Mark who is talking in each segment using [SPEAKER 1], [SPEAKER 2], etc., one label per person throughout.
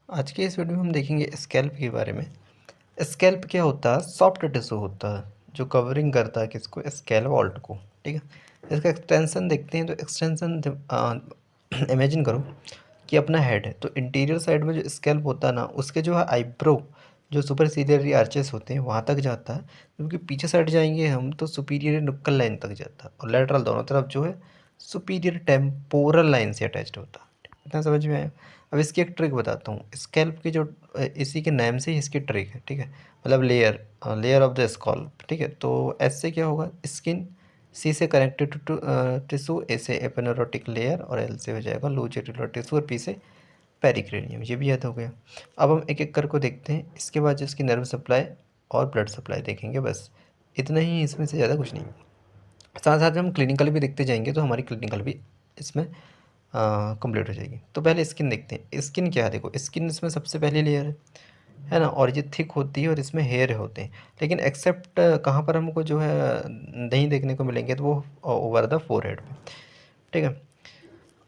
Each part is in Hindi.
[SPEAKER 1] आज के इस वीडियो में हम देखेंगे स्कैल्प के बारे में। स्कैल्प क्या होता है? सॉफ्ट टिश्यू होता है जो कवरिंग करता है किसको? स्कैल्प वॉल्ट को। ठीक है, इसका एक्सटेंशन देखते हैं तो एक्सटेंशन इमेजिन करो कि अपना हेड है, तो इंटीरियर साइड में जो स्कैल्प होता है ना, उसके जो है आईब्रो जो सुपरसीलियरी आर्चेस होते हैं वहाँ तक जाता है, क्योंकि पीछे साइड जाएंगे हम तो सुपीरियर नुक्कल लाइन तक जाता है, और लेटरल दोनों तरफ जो है सुपीरियर टेम्पोरल लाइन से अटैच्ड होता है। इतना समझ में आया? अब इसकी एक ट्रिक बताता हूँ। स्कैल्प की जो इसी के नाम से ही इसकी ट्रिक है, ठीक है, मतलब लेयर ऑफ द स्कॉल्प। ठीक है, तो एस से क्या होगा? स्किन, सी से कनेक्टेड टू टिश्यू, ए से एपेनोरोटिक लेयर, और एल से हो जाएगा लूचिट्यूलर टिश्यू, और पी से पेरिक्रेनियम। ये भी याद हो गया। अब हम एक एक कर को देखते हैं। इसके बाद जो इसकी नर्व सप्लाई और ब्लड सप्लाई देखेंगे, बस इतना ही, इसमें से ज़्यादा कुछ नहीं। साथ साथ में हम क्लिनिकल भी देखते जाएंगे, तो हमारी क्लिनिकल भी इसमें कंप्लीट हो जाएगी। तो पहले स्किन देखते हैं। स्किन क्या है? देखो, स्किन इसमें सबसे पहली लेयर है ना, और ये थिक होती है और इसमें हेयर होते हैं। लेकिन एक्सेप्ट कहाँ पर हमको जो है नहीं देखने को मिलेंगे, तो वो ओवर द फोरहेड पे। ठीक है,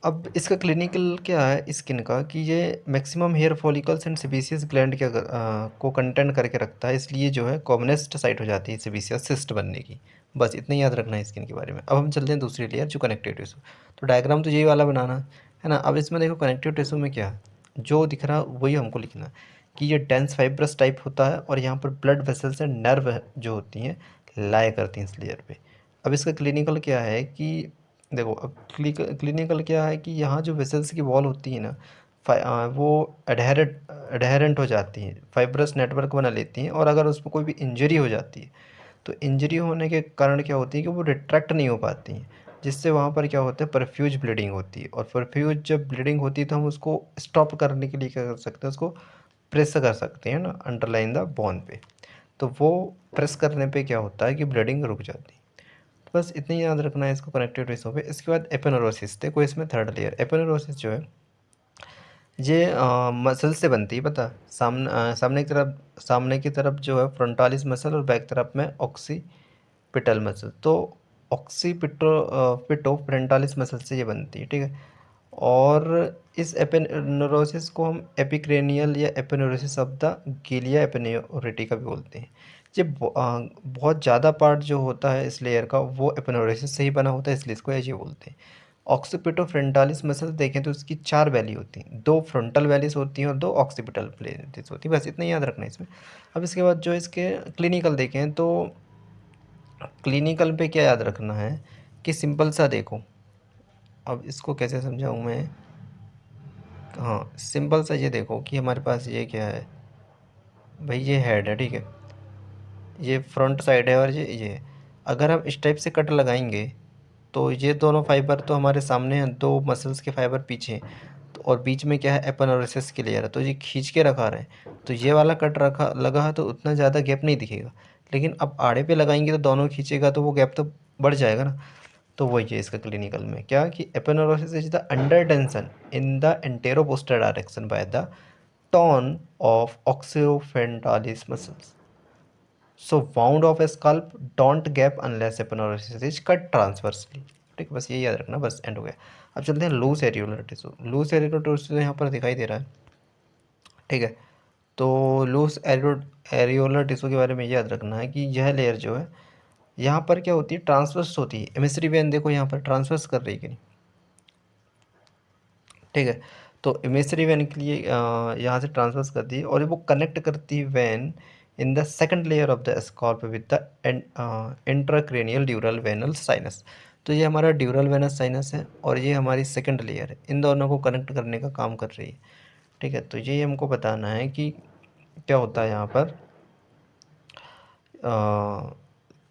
[SPEAKER 1] अब इसका क्लिनिकल क्या है स्किन का, कि ये maximum hair follicles and sebaceous gland को कंटेंट करके रखता है, इसलिए जो है कॉमनेस्ट साइट हो जाती है सेबेसियस सिस्ट बनने की। बस इतना ही याद रखना है स्किन के बारे में। अब हम चलते हैं दूसरी लेयर जो कनेक्टिव टिश्यू। तो डायग्राम तो यही वाला बनाना है ना। अब इसमें देखो कनेक्टिव टिश्यू में क्या है, जो दिख रहा वही हमको लिखना है, कि ये डेंस फाइब्रस टाइप होता है, और यहाँ पर ब्लड वेसल्स एंड नर्व जो होती हैं लाया करती हैं इस लेयर पे। अब इसका क्लिनिकल क्या है कि देखो, अब क्लिनिकल क्या है कि यहाँ जो वेसल्स की वॉल होती है ना, वो एडहेरेंट हो जाती हैं, फाइब्रस नेटवर्क बना लेती हैं, और अगर उसमें कोई भी इंजरी हो जाती है, तो इंजरी होने के कारण क्या होती है कि वो रिट्रैक्ट नहीं हो पाती हैं, जिससे वहाँ पर क्या होता है, परफ्यूज ब्लीडिंग होती है। और परफ्यूज जब ब्लीडिंग होती है तो हम उसको स्टॉप करने के लिए क्या कर सकते हैं, उसको प्रेस कर सकते हैं ना, अंडरलाइन द बोन पे। तो वो प्रेस करने पे क्या होता है कि ब्लीडिंग रुक जाती है। बस इतना ही याद रखना है इसको कनेक्टिव टिश्यू पे। इसके बाद एपेनोरोसिस, देखो इसमें थर्ड लेयर। एपेनोरोसिस जो है ये मसल से बनती है, पता? सामने की तरफ जो है फ्रंटालिस मसल, और बैक तरफ में ऑक्सीपिटल मसल। तो पिटो फ्रंटालिस मसल से ये बनती है, ठीक है। और इस एपेनोरोसिस को हम एपिक्रेनियल या एपेनोरोसिस ऑफ द गिलिया एपेनोरेटिका भी बोलते हैं। ये बहुत ज़्यादा पार्ट जो होता है इस लेयर का वो एपेनोरोसिस से ही बना होता है, इसलिए इसको ये बोलते हैं। ऑक्सीपिटो फ्रंटालिस मसल देखें तो उसकी चार वैली होती हैं, दो फ्रंटल वैलीज होती हैं और दो ऑक्सीपिटल वैलीज होती हैं। बस इतना ही याद रखना है इसमें। अब इसके बाद जो इसके क्लिनिकल देखें तो क्लिनिकल पे क्या याद रखना है कि सिंपल सा देखो, अब इसको कैसे समझाऊँ मैं। हाँ, सिंपल सा ये देखो कि हमारे पास ये क्या है भाई, ये हेड है, ठीक है, ये फ्रंट साइड है, और ये अगर हम इस टाइप से कट लगाएंगे तो ये दोनों फाइबर तो हमारे सामने हैं, दो मसल्स के फाइबर पीछे हैं, तो और बीच में क्या है, एपोनेउरोसिस की लेयर है, तो ये खींच के रखा रहे हैं, तो ये वाला कट रखा लगा है तो उतना ज़्यादा गैप नहीं दिखेगा। लेकिन अब आड़े पे लगाएंगे तो दोनों खींचेगा तो वो गैप तो बढ़ जाएगा ना। तो वही है इसका क्लिनिकल में क्या, कि aponeurosis is the under tension in the anteroposterior direction by the tone of occipitofrontalis muscles, so wound of scalp don't gap unless aponeurosis is cut transversely. ठीक, बस ये याद रखना, बस एंड हो गया। अब चलते हैं loose areolar tissue. Loose areolar tissue यहाँ पर दिखाई दे रहा है, ठीक है। तो लूज एरियोलर टिश्यू के बारे में ये याद रखना है कि यह लेयर जो है यहाँ पर क्या होती है, ट्रांसवर्स होती है। एमिसरी वेन देखो यहाँ पर ट्रांसवर्स कर रही है कि नहीं, ठीक है। तो एमिसरी वेन के लिए यहाँ से ट्रांसवर्स करती है, और वो कनेक्ट करती है vein in the second layer of the scalp with the intracranial dural venous sinus. तो ये हमारा ड्यूरल वेनस साइनस है, और ये हमारी सेकंड लेयर है, इन दोनों को कनेक्ट करने का काम कर रही है, ठीक है। तो ये हमको बताना है कि क्या होता है यहाँ पर,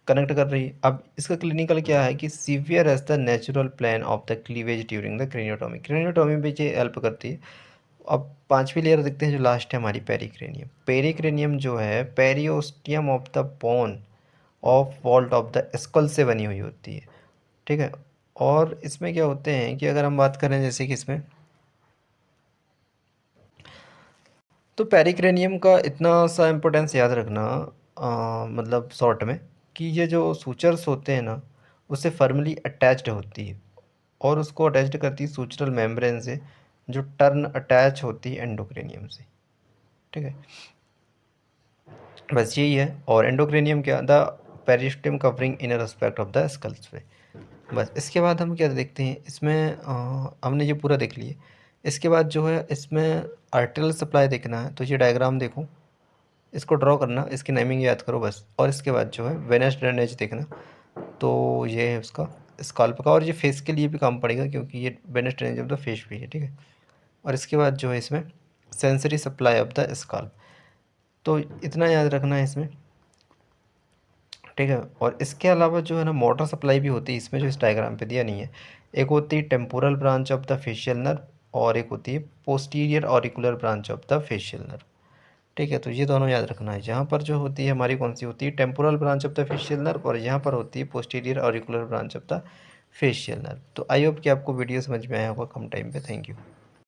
[SPEAKER 1] कनेक्ट कर रही है। अब इसका क्लिनिकल क्या है कि severe as the natural plane of the cleavage during the craniotomy. Craniotomy भी ये हेल्प करती है। अब पांचवी लेयर देखते हैं जो लास्ट है हमारी, पेरिक्रेनियम। पेरिक्रेनियम जो है periosteum of the bone of vault of the skull से बनी हुई होती है, ठीक है। और इसमें क्या होते हैं कि अगर हम बात करें जैसे कि इसमें, तो पेरिक्रेनियम का इतना सा इम्पोर्टेंस याद रखना, मतलब शॉर्ट में, कि ये जो सूचर्स होते हैं ना, उससे फर्मली अटैच्ड होती है, और उसको अटैच्ड करती है सूचरल मेम्ब्रेन से, जो टर्न अटैच होती है एंडोक्रेनियम से। ठीक है? बस यही है। और एंडोक्रेनियम क्या, the periosteum covering inner aspect of the skulls पे। बस इसके बाद हम क्या देखते हैं इसमें, हमने ये पूरा देख लिए। इसके बाद जो है इसमें आर्टेरियल सप्लाई देखना है, तो ये डायग्राम देखो, इसको ड्रॉ करना, इसकी नेमिंग याद करो बस। और इसके बाद जो है वेनस ड्रेनेज देखना, तो ये है उसका स्काल्प का, और ये फेस के लिए भी काम पड़ेगा क्योंकि ये venous drainage of the face भी है, ठीक है। और इसके बाद जो है इसमें sensory supply of the scalp, तो इतना याद रखना है इसमें, ठीक है। और इसके अलावा जो है ना मोटर सप्लाई भी होती है इसमें, जो इस डायग्राम पे दिया नहीं है। एक होती है temporal branch of the facial nerve, और एक होती है posterior auricular branch of the facial nerve, ठीक है। तो ये दोनों याद रखना है। यहाँ पर जो होती है हमारी कौन सी होती है, temporal branch of the facial nerve, और यहाँ पर होती है posterior auricular branch of the facial nerve. तो आई होप कि आपको वीडियो समझ में आया होगा कम टाइम पे। Thank you.